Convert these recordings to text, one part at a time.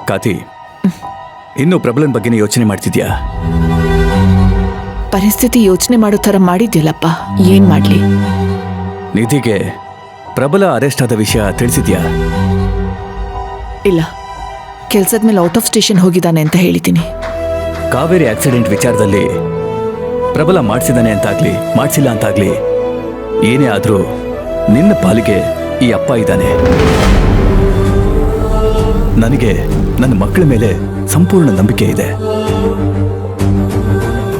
ಕಾತಿ, ಇನ್ನು ಪ್ರಬಲನ್ ಬಗ್ಗೆನೇ ಯೋಚನೆ ಮಾಡ್ತಿದ್ಯಾ? ಪರಿಸ್ಥಿತಿ ಯೋಚನೆ ಮಾಡೋ ಥರ ಮಾಡಿದ್ಯಲ್ಲಪ್ಪ, ಏನ್ ಮಾಡ್ಲಿ? ನಿಧಿಗೆ ಪ್ರಬಲ ಅರೆಸ್ಟ್ ಆದ ವಿಷಯ ತಿಳಿಸಿದ್ಯಾ? ಇಲ್ಲ, ಕೆಲ್ಸದ ಮೇಲೆ ಔಟ್ ಆಫ್ ಸ್ಟೇಷನ್ ಹೋಗಿದ್ದಾನೆ ಅಂತ ಹೇಳಿದ್ದೀನಿ. ಕಾವೇರಿ ಆಕ್ಸಿಡೆಂಟ್ ವಿಚಾರದಲ್ಲಿ ಪ್ರಬಲ ಮಾಡಿಸಿದಾನೆ ಅಂತಾಗ್ಲಿ ಮಾಡಿಸಿಲ್ಲ ಅಂತಾಗ್ಲಿ, ಏನೇ ಆದ್ರೂ ನಿನ್ನ ಪಾಲಿಗೆ ಈ ಅಪ್ಪ ಇದ್ದಾನೆ. ನನಗೆ ನನ್ನ ಮಕ್ಕಳ ಮೇಲೆ ಸಂಪೂರ್ಣ ನಂಬಿಕೆ ಇದೆ.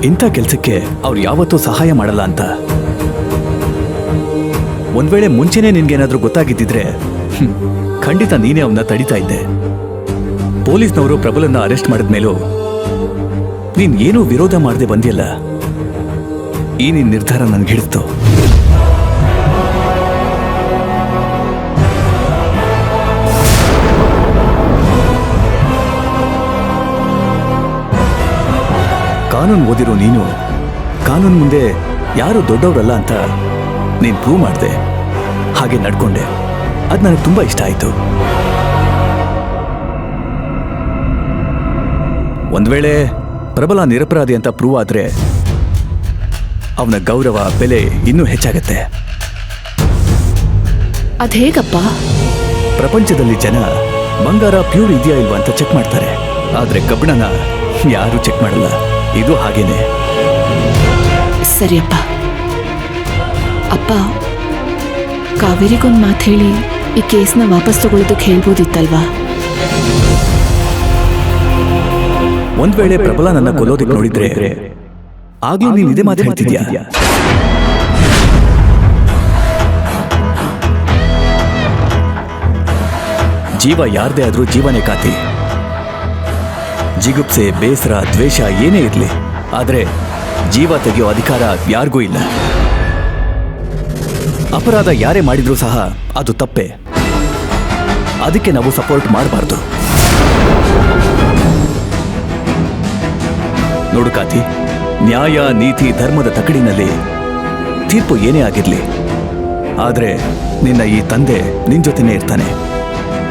ಇಂಥ ಕೆಲಸಕ್ಕೆ ಅವ್ರು ಯಾವತ್ತೂ ಸಹಾಯ ಮಾಡಲ್ಲ ಅಂತ. ಒಂದ್ ವೇಳೆ ಮುಂಚೆನೇ ನಿನ್ಗೇನಾದ್ರೂ ಗೊತ್ತಾಗಿದ್ದಿದ್ರೆ ಖಂಡಿತ ನೀನೇ ಅವನ್ನ ತಡಿತಾ ಇದ್ದೆ. ಪೊಲೀಸ್ನವರು ಪ್ರಬಲನ್ನ ಅರೆಸ್ಟ್ ಮಾಡಿದ್ಮೇಲೂ ನೀನ್ ಏನೂ ವಿರೋಧ ಮಾಡದೆ ಬಂದಿಯಲ್ಲ, ಈ ನಿನ್ ನಿರ್ಧಾರ ನನ್ಗೆ ಹಿಡಿಸ್ತು. ಕಾನೂನು ಓದಿರೋ ನೀನು ಕಾನೂನು ಮುಂದೆ ಯಾರು ದೊಡ್ಡವರಲ್ಲ ಅಂತ ನೀನು ಪ್ರೂವ್ ಮಾಡಿದೆ. ಹಾಗೆ ನಡ್ಕೊಂಡೆ. ಅದು ನನಗೆ ತುಂಬಾ ಇಷ್ಟ ಆಯಿತು. ಒಂದ್ ವೇಳೆ ಪ್ರಬಲ ನಿರಪರಾಧಿ ಅಂತ ಪ್ರೂವ್ ಆದ್ರೆ ಅವನ ಗೌರವ ಬೆಲೆ ಇನ್ನೂ ಹೆಚ್ಚಾಗತ್ತೆ. ಅದೇಗಪ್ಪ? ಪ್ರಪಂಚದಲ್ಲಿ ಜನ ಬಂಗಾರ ಪ್ಯೂರ್ ಇದೆಯಾ ಇಲ್ವಾ ಅಂತ ಚೆಕ್ ಮಾಡ್ತಾರೆ, ಆದ್ರೆ ಕಬ್ಬಿಣನ ಯಾರು ಚೆಕ್ ಮಾಡಲ್ಲ. ಇದು ಹಾಗೇನೆ. ಸರಿಯಪ್ಪ. ಅಪ್ಪ, ಕಾವೇರಿಗೊಂದು ಮಾತು ಹೇಳಿ ಈ ಕೇಸ್ನ ವಾಪಸ್ ತಗೊಳ್ಳೋದಕ್ಕೆ ಹೇಳ್ಬೋದಿತ್ತಲ್ವಾ? ಒಂದ್ ವೇಳೆ ಪ್ರಬಲ ನನ್ನ ಕೊಲ್ಲೋದಕ್ಕೆ ನೋಡಿದ್ರೆ ಆಗ್ಲೂ ನೀನ್ ಇದೇ ಮಾತು ಹೇಳ್ತಿದ್ಯಾ? ಜೀವ ಯಾರದೇ ಆದ್ರೂ ಜೀವನೇ ಕಾತಿ. ಜಿಗುಪ್ಸೆ, ಬೇಸರ, ದ್ವೇಷ ಏನೇ ಇರಲಿ, ಆದ್ರೆ ಜೀವ ತೆಗೆಯೋ ಅಧಿಕಾರ ಯಾರಿಗೂ ಇಲ್ಲ. ಅಪರಾಧ ಯಾರೇ ಮಾಡಿದ್ರೂ ಸಹ ಅದು ತಪ್ಪೆ. ಅದಕ್ಕೆ ನಾವು ಸಪೋರ್ಟ್ ಮಾಡಬಾರ್ದು. ನೋಡು ಕಾತಿ, ನ್ಯಾಯ, ನೀತಿ, ಧರ್ಮದ ತಕಡಿನಲ್ಲಿ ತೀರ್ಪು ಏನೇ ಆಗಿರ್ಲಿ, ಆದ್ರೆ ನಿನ್ನ ಈ ತಂದೆ ನಿನ್ ಜೊತೆನೇ ಇರ್ತಾನೆ.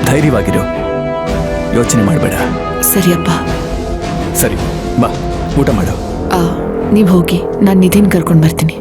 ಧೈರ್ಯವಾಗಿರು, ಯೋಚನೆ ಮಾಡಬೇಡ. ಸರಿಯಪ್ಪ. ಸರಿ, ಬಾ ಊಟ ಮಾಡು. ನೀವು ಹೋಗಿ, ನಾನು ನಿಧಿನ್ ಕರ್ಕೊಂಡು ಬರ್ತೀನಿ.